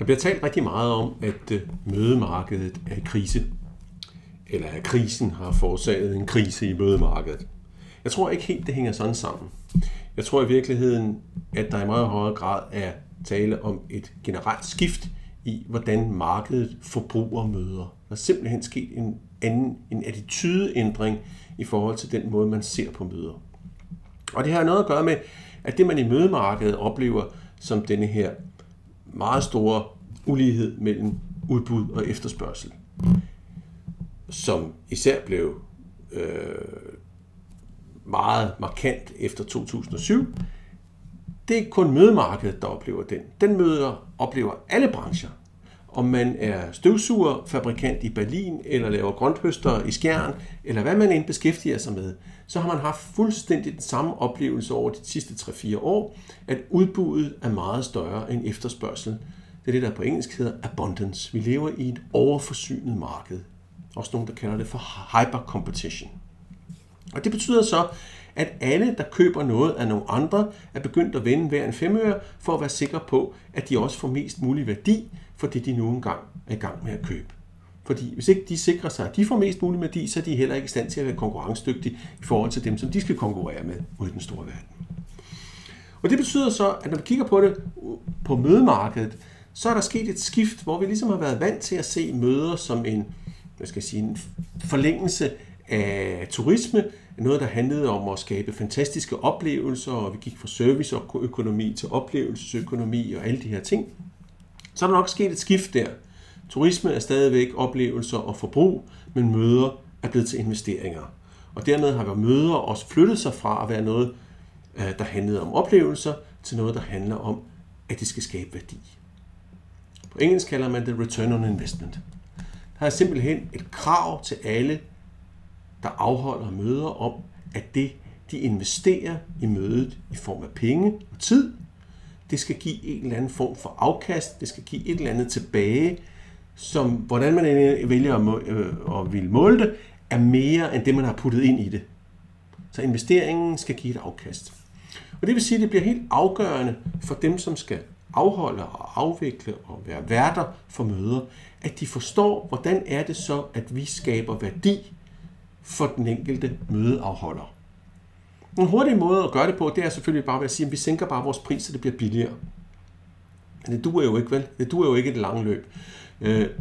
Der bliver talt rigtig meget om, at mødemarkedet er i krise, eller at krisen har forårsaget en krise i mødemarkedet. Jeg tror ikke helt, det hænger sådan sammen. Jeg tror i virkeligheden, at der i meget højere grad er tale om et generelt skift i, hvordan markedet forbruger møder. Der er simpelthen sket en attitudeændring i forhold til den måde, man ser på møder. Og det har noget at gøre med, at det man i mødemarkedet oplever som denne her meget store ulighed mellem udbud og efterspørgsel, som især blev meget markant efter 2007, det er kun mødemarkedet, der oplever den. Den oplever alle brancher. Om man er støvsugerfabrikant i Berlin, eller laver grønthøster i Skjern, eller hvad man end beskæftiger sig med, så har man haft fuldstændig den samme oplevelse over de sidste 3-4 år, at udbuddet er meget større end efterspørgsel. Det er det, der på engelsk hedder abundance. Vi lever i et overforsynet marked. Også nogen, der kalder det for hypercompetition. Og det betyder så, at alle, der køber noget af nogle andre, er begyndt at vende hver en 5 øre, for at være sikre på, at de også får mest mulig værdi for det, de nu engang er i gang med at købe. Fordi hvis ikke de sikrer sig, at de får mest mulig værdi, så er de heller ikke i stand til at være konkurrencedygtige i forhold til dem, som de skal konkurrere med ude i den store verden. Og det betyder så, at når vi kigger på det på mødemarkedet, så er der sket et skift, hvor vi ligesom har været vant til at se møder som en forlængelse af turisme, noget, der handlede om at skabe fantastiske oplevelser, og vi gik fra serviceøkonomi til oplevelsesøkonomi og alle de her ting. Så er der nok sket et skift der. Turisme er stadigvæk oplevelser og forbrug, men møder er blevet til investeringer. Og dermed har møder også flyttet sig fra at være noget, der handlede om oplevelser, til noget, der handler om, at det skal skabe værdi. På engelsk kalder man det return on investment. Der er simpelthen et krav til alle, der afholder møder om, at det, de investerer i mødet i form af penge og tid, det skal give en eller anden form for afkast, det skal give et eller andet tilbage, som, hvordan man vælger at ville måle det, er mere end det, man har puttet ind i det. Så investeringen skal give et afkast. Og det vil sige, at det bliver helt afgørende for dem, som skal afholde og afvikle og være værter for møder, at de forstår, hvordan er det så, at vi skaber værdi for den enkelte mødeafholder. En hurtig måde at gøre det på, det er selvfølgelig bare ved at sige, at vi sænker bare vores pris, så det bliver billigere. Men det duer jo ikke, vel? Det duer jo ikke i det lange løb.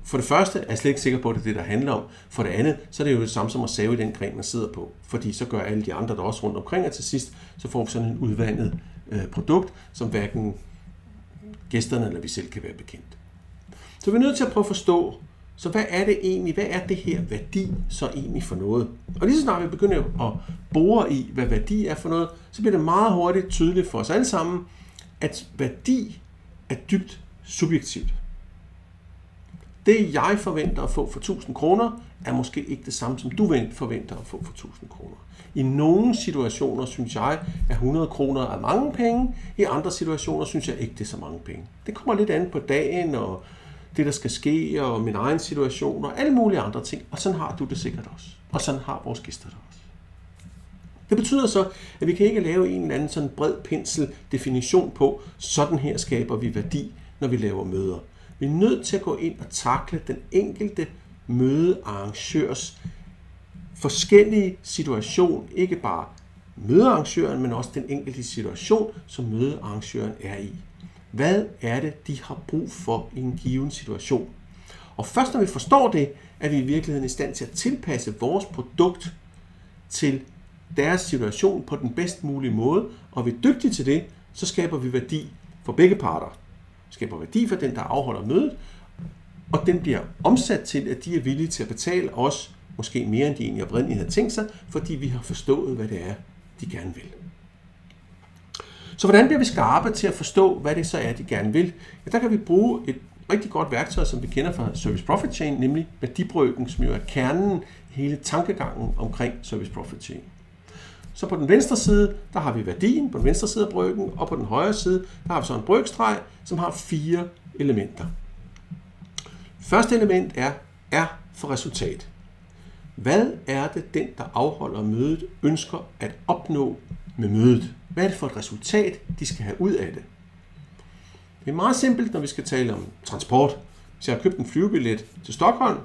For det første er jeg slet ikke sikker på, at det er det, der handler om. For det andet, så er det jo det samme som at save i den gren, man sidder på. Fordi så gør alle de andre der også rundt omkring, og til sidst, så får vi sådan en udvandet produkt, som hverken gæsterne eller vi selv kan være bekendt. Så vi er nødt til at prøve at forstå, så hvad er det egentlig, hvad er det her værdi så egentlig for noget? Og lige så snart vi begynder at bore i, hvad værdi er for noget, så bliver det meget hurtigt tydeligt for os alle sammen, at værdi er dybt subjektivt. Det jeg forventer at få for 1000 kroner, er måske ikke det samme, som du forventer at få for 1000 kroner. I nogle situationer synes jeg, at 100 kroner er mange penge. I andre situationer synes jeg ikke, det er så mange penge. Det kommer lidt an på dagen og det, der skal ske, og min egen situation og alle mulige andre ting. Og sådan har du det sikkert også. Og sådan har vores gæster det også. Det betyder så, at vi kan ikke lave en eller anden sådan bred pensel definition på, sådan her skaber vi værdi, når vi laver møder. Vi er nødt til at gå ind og takle den enkelte mødearrangørs forskellige situation, ikke bare mødearrangøren, men også den enkelte situation, som mødearrangøren er i. Hvad er det, de har brug for i en given situation? Og først når vi forstår det, er vi i virkeligheden i stand til at tilpasse vores produkt til deres situation på den bedst mulige måde, og vi er dygtige til det, så skaber vi værdi for begge parter. Vi skaber værdi for den, der afholder mødet, og den bliver omsat til, at de er villige til at betale os, måske mere end de egentlig oprindeligt havde tænkt sig, fordi vi har forstået, hvad det er, de gerne vil. Så hvordan bliver vi skarpe til at forstå, hvad det så er, de gerne vil? Ja, der kan vi bruge et rigtig godt værktøj, som vi kender fra Service Profit Chain, nemlig værdibrøken, som jo er kernen i hele tankegangen omkring Service Profit Chain. Så på den venstre side, der har vi værdien på den venstre side af brøken, og på den højre side, der har vi så en brøkstreg, som har 4 elementer. Første element er R for resultat. Hvad er det, den, der afholder mødet, ønsker at opnå med mødet? Hvad er det for et resultat, de skal have ud af det? Det er meget simpelt, når vi skal tale om transport. Hvis jeg har købt en flyvebillet til Stockholm,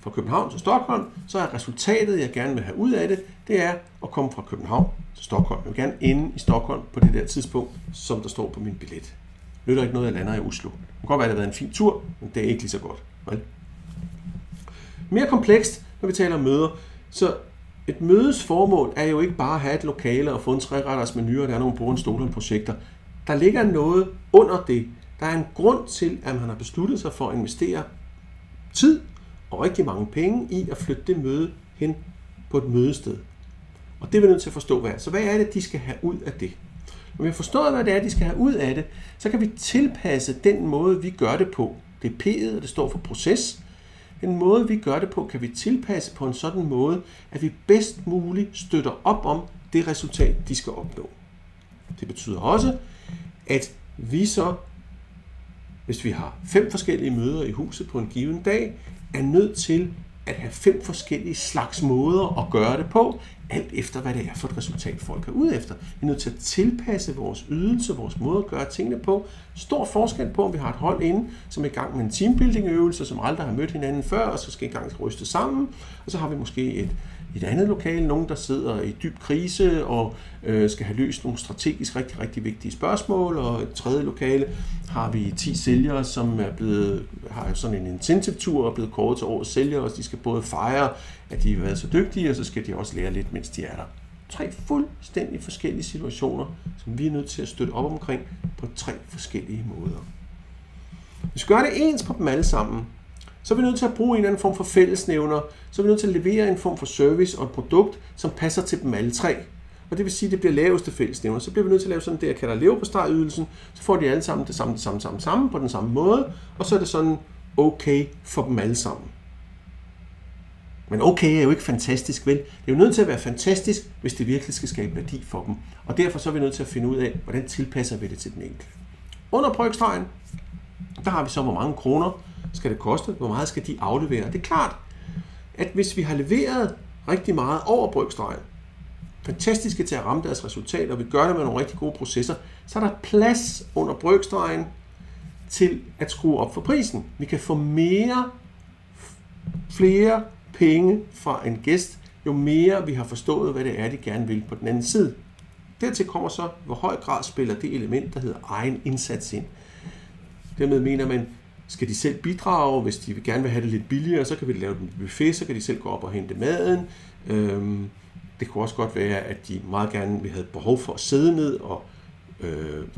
fra København til Stockholm, så er resultatet, jeg gerne vil have ud af det, det er at komme fra København til Stockholm. Jeg vil gerne ende i Stockholm på det der tidspunkt, som der står på min billet. Det nytter ikke noget, jeg lander i Oslo. Det kan godt være, at det har været en fin tur, men det er ikke lige så godt. Vel? Mere komplekst, når vi taler om møder. Så et mødes formål er jo ikke bare at have et lokale og få en 3-retters menu, og der er nogle bord- og stole-projekter. Der ligger noget under det. Der er en grund til, at man har besluttet sig for at investere tid og rigtig mange penge i at flytte det møde hen på et mødested. Og det er vi nødt til at forstå, hvad er. Så hvad er det, de skal have ud af det? Når vi har forstået, hvad det er, de skal have ud af det, så kan vi tilpasse den måde, vi gør det på. Det er P'et, og det står for proces. Den måde, vi gør det på, kan vi tilpasse på en sådan måde, at vi bedst muligt støtter op om det resultat, de skal opnå. Det betyder også, at vi så, hvis vi har 5 forskellige møder i huset på en given dag, er nødt til at have 5 forskellige slags måder at gøre det på, alt efter hvad det er for et resultat, folk er ude efter. Vi er nødt til at tilpasse vores ydelse, vores måde at gøre tingene på. Stor forskel på, om vi har et hold inde, som er i gang med en teambuilding-øvelse, som aldrig har mødt hinanden før, og så skal i gang til at ryste sammen. Og så har vi måske et andet lokale, nogen der sidder i dyb krise og skal have løst nogle strategisk rigtig, rigtig vigtige spørgsmål, og et tredje lokale har vi 10 sælgere, som har sådan en incentive-tur og er blevet kåret til årets sælgere, og de skal både fejre, at de har været så dygtige, og så skal de også lære lidt, mens de er der. 3 fuldstændig forskellige situationer, som vi er nødt til at støtte op omkring på 3 forskellige måder. Hvis vi gør det ens på dem alle sammen, så er vi nødt til at bruge en eller anden form for fællesnævner, så er vi nødt til at levere en form for service og et produkt, som passer til dem alle 3. Og det vil sige, at det bliver laveste fællesnævner. Så bliver vi nødt til at lave sådan det, jeg kalder leverpostejydelsen, så får de alle sammen det samme på den samme måde, og så er det sådan okay for dem alle sammen. Men okay er jo ikke fantastisk, vel? Det er jo nødt til at være fantastisk, hvis det virkelig skal skabe værdi for dem. Og derfor så er vi nødt til at finde ud af, hvordan tilpasser vi det til den enkelte. Under brøkstregen, der har vi så, hvor mange kroner skal det koste, hvor meget skal de aflevere. Det er klart, at hvis vi har leveret rigtig meget over brøkstregen, fantastiske til at ramme deres resultater, og vi gør det med nogle rigtig gode processer, så er der plads under brøkstregen til at skrue op for prisen. Vi kan få flere penge fra en gæst, jo mere vi har forstået, hvad det er, de gerne vil på den anden side. Dertil kommer så, hvor høj grad spiller det element, der hedder egen indsats ind. Dermed mener man, skal de selv bidrage, hvis de gerne vil have det lidt billigere, så kan vi lave en buffet, så kan de selv gå op og hente maden. Det kunne også godt være, at de meget gerne vil have behov for at sidde ned og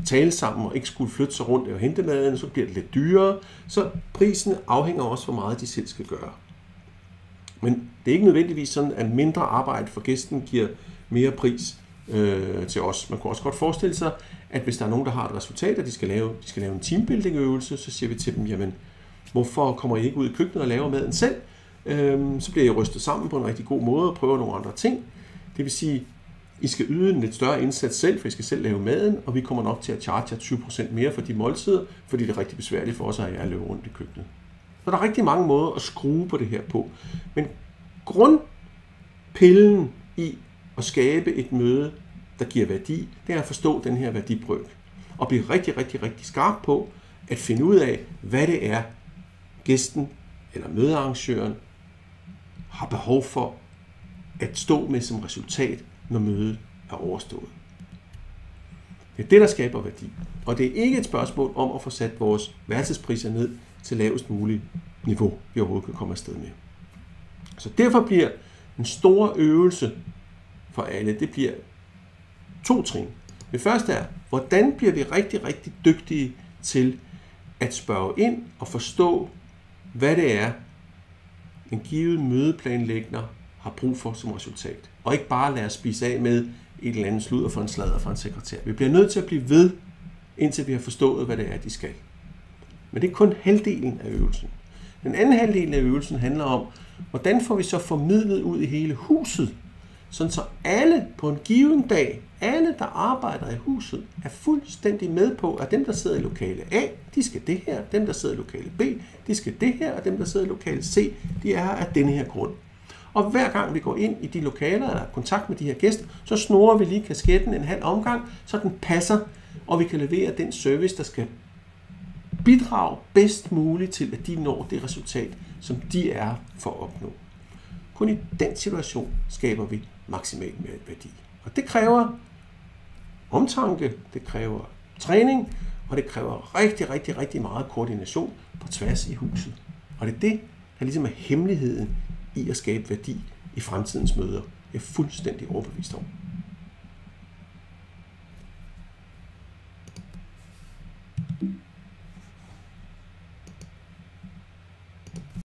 tale sammen og ikke skulle flytte sig rundt og hente maden, så bliver det lidt dyrere. Så prisen afhænger også, hvor meget de selv skal gøre. Men det er ikke nødvendigvis sådan, at mindre arbejde for gæsten giver mere pris til os. Man kunne også godt forestille sig, at hvis der er nogen, der har et resultat, og de skal lave en teambuilding-øvelse, så siger vi til dem, jamen, hvorfor kommer I ikke ud i køkkenet og laver maden selv? Så bliver I rystet sammen på en rigtig god måde og prøver nogle andre ting. Det vil sige, I skal yde en lidt større indsats selv, for I skal selv lave maden, og vi kommer nok til at charge jer 20% mere for de måltider, fordi det er rigtig besværligt for os at løbe rundt i køkkenet. Så der er rigtig mange måder at skrue på det her på. Men grundpillen i at skabe et møde, der giver værdi, det er at forstå den her værdibrøk. Og blive rigtig, rigtig, rigtig skarp på at finde ud af, hvad det er, gæsten eller mødearrangøren har behov for at stå med som resultat, når mødet er overstået. Det er det, der skaber værdi. Og det er ikke et spørgsmål om at få sat vores værelsespriser ned til lavest muligt niveau, vi overhovedet kan komme afsted med. Så derfor bliver en stor øvelse for alle, det bliver 2 trin. Det første er, hvordan bliver vi rigtig, rigtig dygtige til at spørge ind og forstå, hvad det er, en givet mødeplanlægner har brug for som resultat. Og ikke bare lade os spise af med et eller andet sludder for en sladder fra en sekretær. Vi bliver nødt til at blive ved, indtil vi har forstået, hvad det er, de skal. Men det er kun halvdelen af øvelsen. Den anden halvdel af øvelsen handler om, hvordan får vi så formidlet ud i hele huset, sådan så alle på en given dag, alle der arbejder i huset, er fuldstændig med på, at dem der sidder i lokale A, de skal det her, dem der sidder i lokale B, de skal det her, og dem der sidder i lokale C, de er af denne her grund. Og hver gang vi går ind i de lokaler, eller har kontakt med de her gæster, så snurrer vi lige kasketten en halv omgang, så den passer, og vi kan levere den service, der skal bidrage bedst muligt til, at de når det resultat, som de er for at opnå. Kun i den situation skaber vi maksimal værdi. Og det kræver omtanke, det kræver træning, og det kræver rigtig, rigtig, rigtig meget koordination på tværs i huset. Og det er det, der ligesom er hemmeligheden i at skabe værdi i fremtidens møder. Jeg er fuldstændig overbevist om.